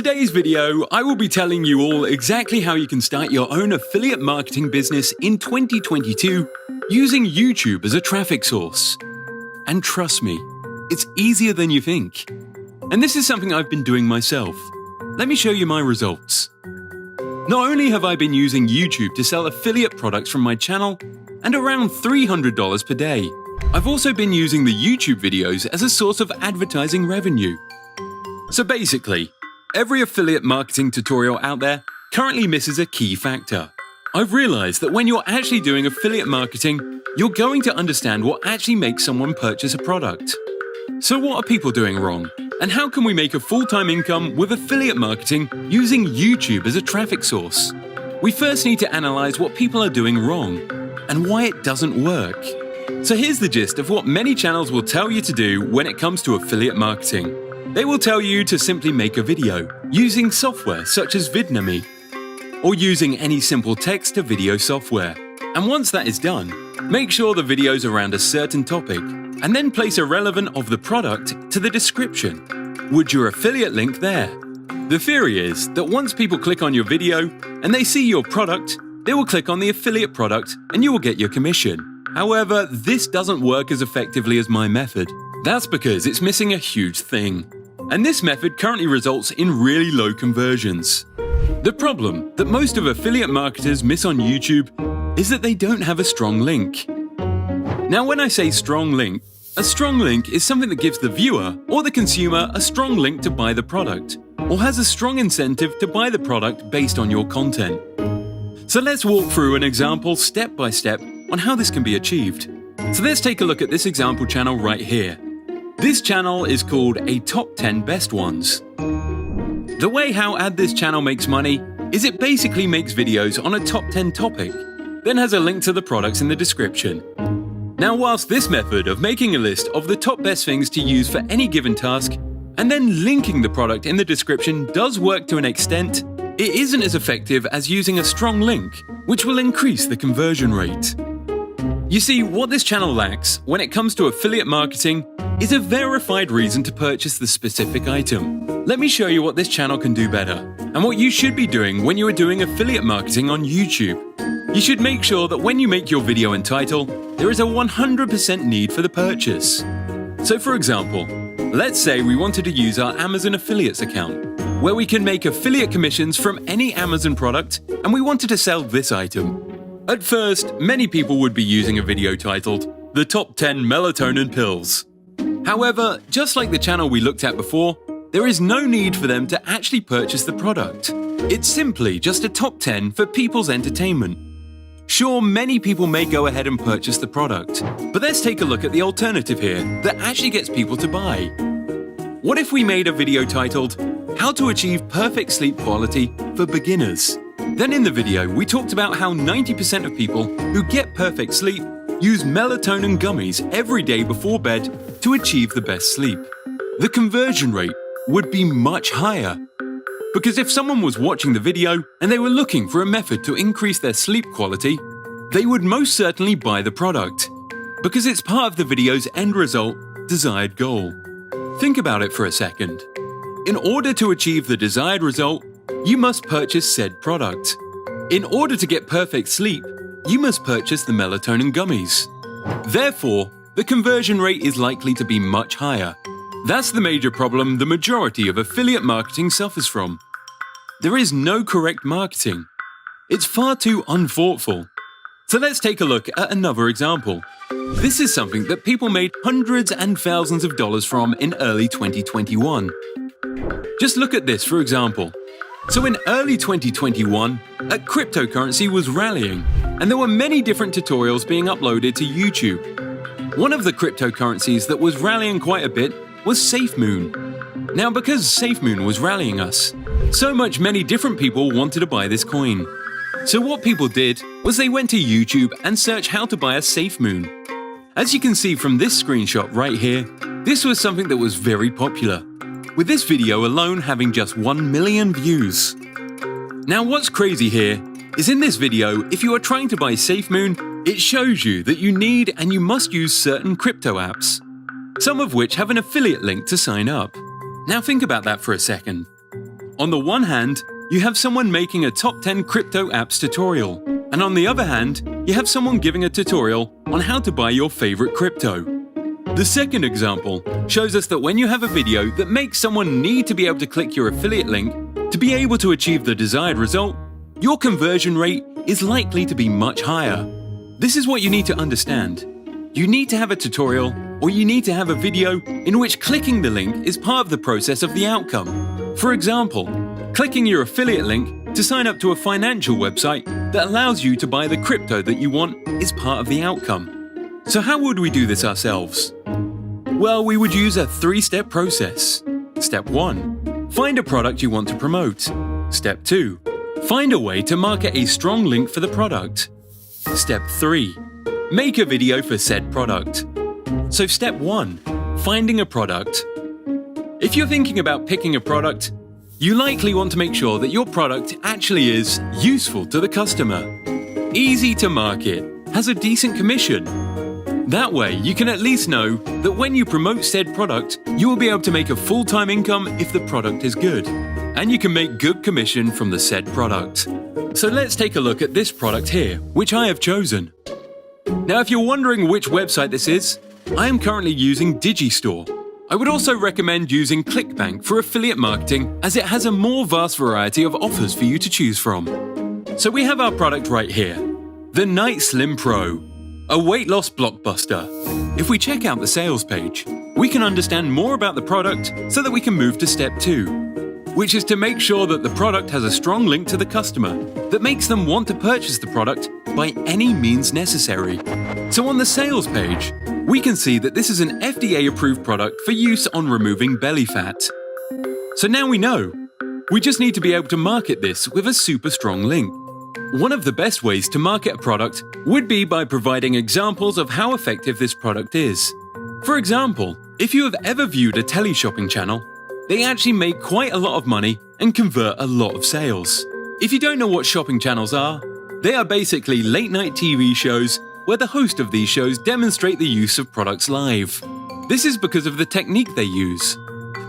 today's video, I will be telling you all exactly how you can start your own affiliate marketing business in 2022 using YouTube as a traffic source. And trust me, it's easier than you think. And this is something I've been doing myself. Let me show you my results. Not only have I been using YouTube to sell affiliate products from my channel and around $300 per day, I've also been using the YouTube videos as a source of advertising revenue. So basically, every affiliate marketing tutorial out there currently misses a key factor. I've realized that when you're actually doing affiliate marketing, you're going to understand what actually makes someone purchase a product. So what are people doing wrong? And how can we make a full-time income with affiliate marketing using YouTube as a traffic source? We first need to analyze what people are doing wrong and why it doesn't work. So here's the gist of what many channels will tell you to do when it comes to affiliate marketing. They will tell you to simply make a video using software such as Vidnami or using any simple text-to-video software. And once that is done, make sure the video is around a certain topic and then place a relevant of the product to the description. Would your affiliate link there? The theory is that once people click on your video and they see your product, they will click on the affiliate product and you will get your commission. However, this doesn't work as effectively as my method. That's because it's missing a huge thing. And this method currently results in really low conversions. The problem that most of affiliate marketers miss on YouTube is that they don't have a strong link. Now, when I say strong link, a strong link is something that gives the viewer or the consumer a strong link to buy the product, or has a strong incentive to buy the product based on your content. So let's walk through an example step by step on how this can be achieved. So let's take a look at this example channel right here. This channel is called a Top 10 Best Ones. The way how this channel makes money is it basically makes videos on a top 10 topic, then has a link to the products in the description. Now, whilst this method of making a list of the top best things to use for any given task and then linking the product in the description does work to an extent, it isn't as effective as using a strong link, which will increase the conversion rate. You see, what this channel lacks when it comes to affiliate marketing is a verified reason to purchase the specific item. Let me show you what this channel can do better, and what you should be doing when you are doing affiliate marketing on YouTube. You should make sure that when you make your video and title, there is a 100% need for the purchase. So for example, let's say we wanted to use our Amazon affiliates account, where we can make affiliate commissions from any Amazon product, and we wanted to sell this item. At first, many people would be using a video titled, "The Top 10 Melatonin Pills." However, just like the channel we looked at before, there is no need for them to actually purchase the product. It's simply just a top 10 for people's entertainment. Sure, many people may go ahead and purchase the product, but let's take a look at the alternative here that actually gets people to buy. What if we made a video titled, "How to Achieve Perfect Sleep Quality for Beginners"? Then in the video, we talked about how 90% of people who get perfect sleep use melatonin gummies every day before bed to achieve the best sleep. The conversion rate would be much higher. Because if someone was watching the video and they were looking for a method to increase their sleep quality, they would most certainly buy the product, because it's part of the video's end result, desired goal. Think about it for a second. In order to achieve the desired result, you must purchase said product. In order to get perfect sleep, you must purchase the melatonin gummies. Therefore, the conversion rate is likely to be much higher. That's the major problem the majority of affiliate marketing suffers from. There is no correct marketing. It's far too unthoughtful. So let's take a look at another example. This is something that people made hundreds and thousands of dollars from in early 2021. Just look at this for example. So in early 2021, a cryptocurrency was rallying, and there were many different tutorials being uploaded to YouTube. One of the cryptocurrencies that was rallying quite a bit was SafeMoon. Now, because SafeMoon was rallying us, so much many different people wanted to buy this coin. So what people did was they went to YouTube and searched how to buy a SafeMoon. As you can see from this screenshot right here, this was something that was very popular, with this video alone having just 1 million views. Now what's crazy here is in this video, if you are trying to buy SafeMoon, it shows you that you need and you must use certain crypto apps, some of which have an affiliate link to sign up. Now think about that for a second. On the one hand, you have someone making a top 10 crypto apps tutorial, and on the other hand, you have someone giving a tutorial on how to buy your favorite crypto. The second example shows us that when you have a video that makes someone need to be able to click your affiliate link to be able to achieve the desired result, your conversion rate is likely to be much higher. This is what you need to understand. You need to have a tutorial, or you need to have a video in which clicking the link is part of the process of the outcome. For example, clicking your affiliate link to sign up to a financial website that allows you to buy the crypto that you want is part of the outcome. So how would we do this ourselves? Well, we would use a 3-step process. Step 1. Find a product you want to promote. Step 2. Find a way to market a strong link for the product. Step 3. Make a video for said product. So step 1. Finding a product. If you're thinking about picking a product, you likely want to make sure that your product actually is useful to the customer, easy to market, has a decent commission. That way, you can at least know that when you promote said product, you will be able to make a full-time income if the product is good, and you can make good commission from the said product. So let's take a look at this product here, which I have chosen. Now, if you're wondering which website this is, I am currently using Digistore. I would also recommend using ClickBank for affiliate marketing, as it has a more vast variety of offers for you to choose from. So we have our product right here, the Night Slim Pro, a weight loss blockbuster. If we check out the sales page, we can understand more about the product so that we can move to step 2, which is to make sure that the product has a strong link to the customer that makes them want to purchase the product by any means necessary. So on the sales page, we can see that this is an FDA-approved product for use on removing belly fat. So now we know. We just need to be able to market this with a super strong link. One of the best ways to market a product would be by providing examples of how effective this product is. For example, if you have ever viewed a teleshopping channel, they actually make quite a lot of money and convert a lot of sales. If you don't know what shopping channels are, they are basically late-night TV shows where the host of these shows demonstrate the use of products live. This is because of the technique they use.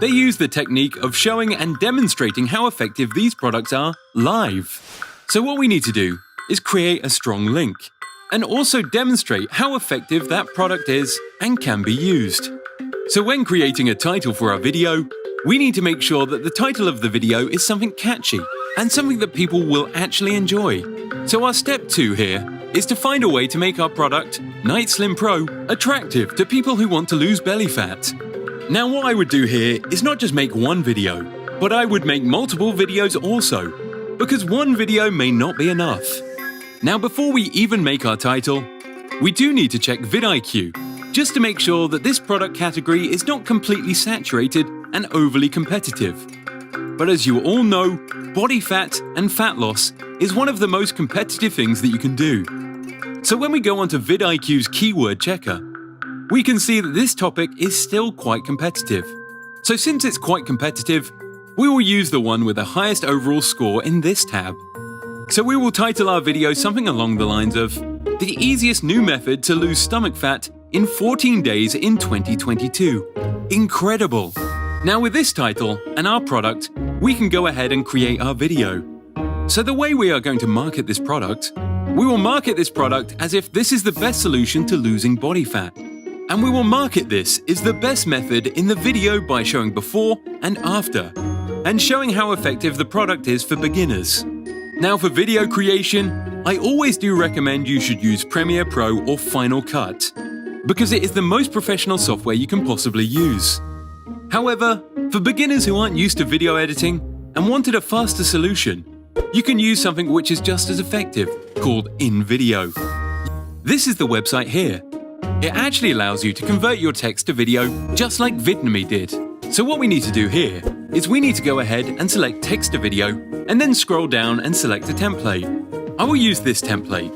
They use the technique of showing and demonstrating how effective these products are live. So what we need to do is create a strong link, and also demonstrate how effective that product is and can be used. So when creating a title for our video, we need to make sure that the title of the video is something catchy and something that people will actually enjoy. So our step 2 here is to find a way to make our product, Night Slim Pro, attractive to people who want to lose belly fat. Now what I would do here is not just make one video, but I would make multiple videos also, because one video may not be enough. Now before we even make our title, we do need to check vidIQ, just to make sure that this product category is not completely saturated and overly competitive. But as you all know, body fat and fat loss is one of the most competitive things that you can do. So when we go onto vidIQ's keyword checker, we can see that this topic is still quite competitive. So since it's quite competitive, we will use the one with the highest overall score in this tab. So we will title our video something along the lines of, "The easiest new method to lose stomach fat in 14 days in 2022. Incredible!" Now with this title and our product, we can go ahead and create our video. So the way we are going to market this product, we will market this product as if this is the best solution to losing body fat. And we will market this as the best method in the video by showing before and after, and showing how effective the product is for beginners. Now for video creation, I always do recommend you should use Premiere Pro or Final Cut, because it is the most professional software you can possibly use. However, for beginners who aren't used to video editing and wanted a faster solution, you can use something which is just as effective, called InVideo. This is the website here. It actually allows you to convert your text to video just like Vidnami did. So what we need to do here is we need to go ahead and select text to video and then scroll down and select a template. I will use this template.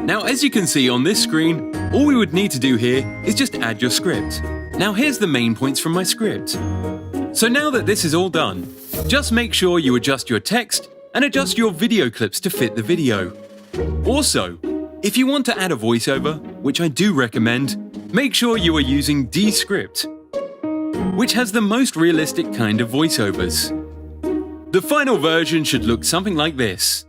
Now as you can see on this screen, all we would need to do here is just add your script. Now here's the main points from my script. So now that this is all done, just make sure you adjust your text and adjust your video clips to fit the video. Also, if you want to add a voiceover, which I do recommend, make sure you are using Descript, which has the most realistic kind of voiceovers. The final version should look something like this.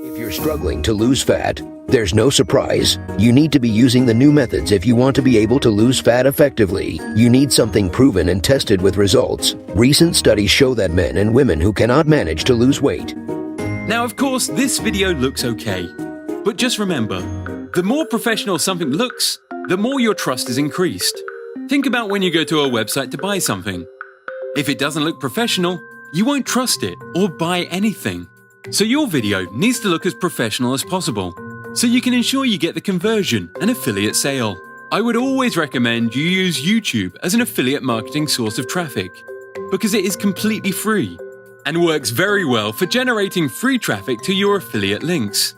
If you're struggling to lose fat, there's no surprise. You need to be using the new methods if you want to be able to lose fat effectively. You need something proven and tested with results. Recent studies show that men and women who cannot manage to lose weight. Now, of course, this video looks okay. But just remember, the more professional something looks, the more your trust is increased. Think about when you go to a website to buy something. If it doesn't look professional, you won't trust it or buy anything. So your video needs to look as professional as possible, so you can ensure you get the conversion and affiliate sale. I would always recommend you use YouTube as an affiliate marketing source of traffic, because it is completely free and works very well for generating free traffic to your affiliate links.